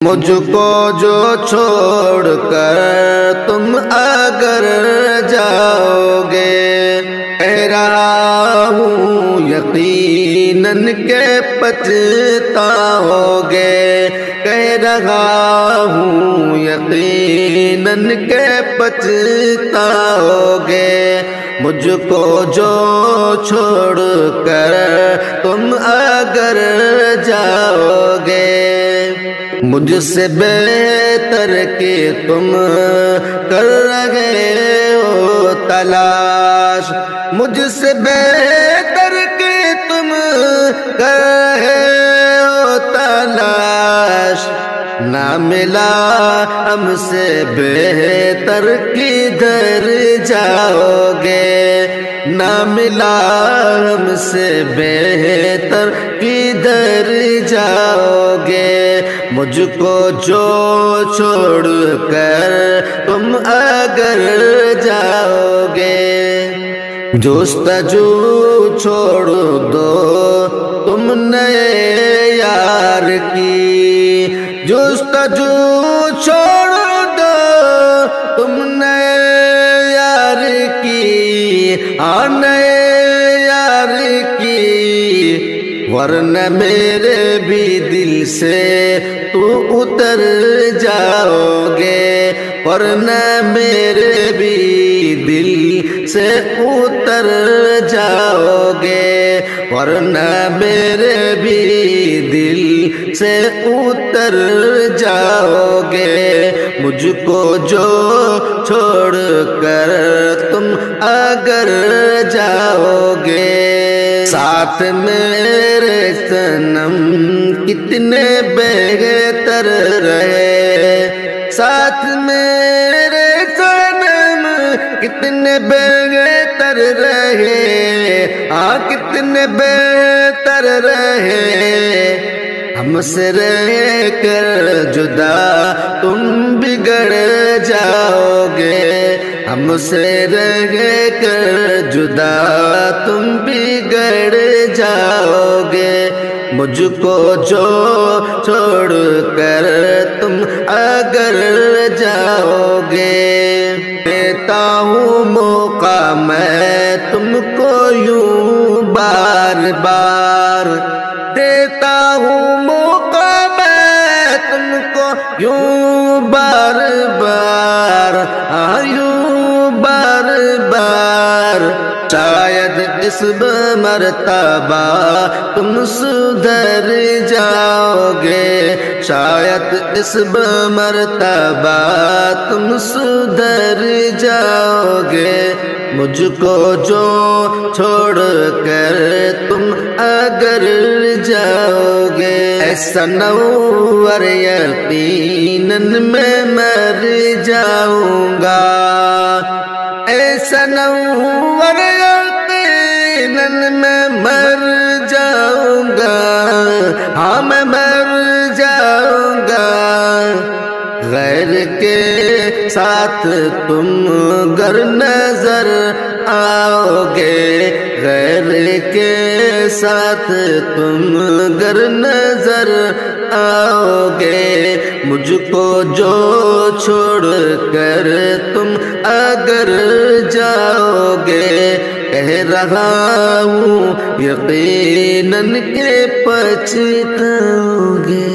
مجھ کو جو چھوڑ کر تم اگر جاؤ گے، کہہ رہا ہوں یقیناً کہ پچھتاؤ گے، کہہ رہا ہوں یقیناً کہ پچھتاؤ گے۔ مجھ کو جو چھوڑ کر تم اگر جاؤ گے، مجھ سے بہتر کہ تم کر رہے ہو تلاش، مجھ سے بہتر کہ تم کر رہے ہو تلاش، نہ ملا ہم سے بہتر کدھر جاؤ گے، نہ ملا ہم سے بہتر کدھر جاؤ گے۔ مجھ کو جو چھوڑ کر تم اگر جاؤ گے، جستجو چھوڑ دو تم نئے یار کی، جستجو چھوڑ دو تم نئے یار کی، نئے یار کی، ورنہ میرے بھی دل سے تو اتر جاؤ گے، ورنہ میرے بھی دل سے اتر جاؤ گے، ورنہ میرے بھی دل سے اتر جاؤ گے۔ مجھ کو جو چھوڑ کر تم اگر جاؤ گے، ساتھ میرے صنم کتنے بہتر رہے، ساتھ میرے صنم کتنے بہتر رہے، کتنے بہتر رہے۔ ہم سے رہ کر جدا تم بگڑ جاؤ گے، ہم سے رہ کر جدا تم بگڑ جاؤ گے۔ مجھ کو جو چھوڑ کر تم اگر جاؤ گے، دیتا ہوں موقع میں تم کو یوں بار بار، دیتا ہوں موقع میں تم کو یوں بار بار، یوں بار بار، شاید اس مرتبہ تم سدھر جاؤ گے، شاید اس مرتبہ تم سدھر جاؤ گے۔ مجھ کو جو چھوڑ کر تم اگر جاؤ گے، ایسا نور یقیناً میں مر جاؤں گا، ایسا نور یقیناً میں مر جاؤں گا، میں مر جاؤں گا۔ غیر کے ساتھ تم گر نظر آؤ گے، غیر کے ساتھ تم گر نظر آؤ گے، مجھ کو جو چھوڑ کر تم اگر جاؤ گے، کہہ رہا ہوں یقیناً کہ پچھتاؤ گے۔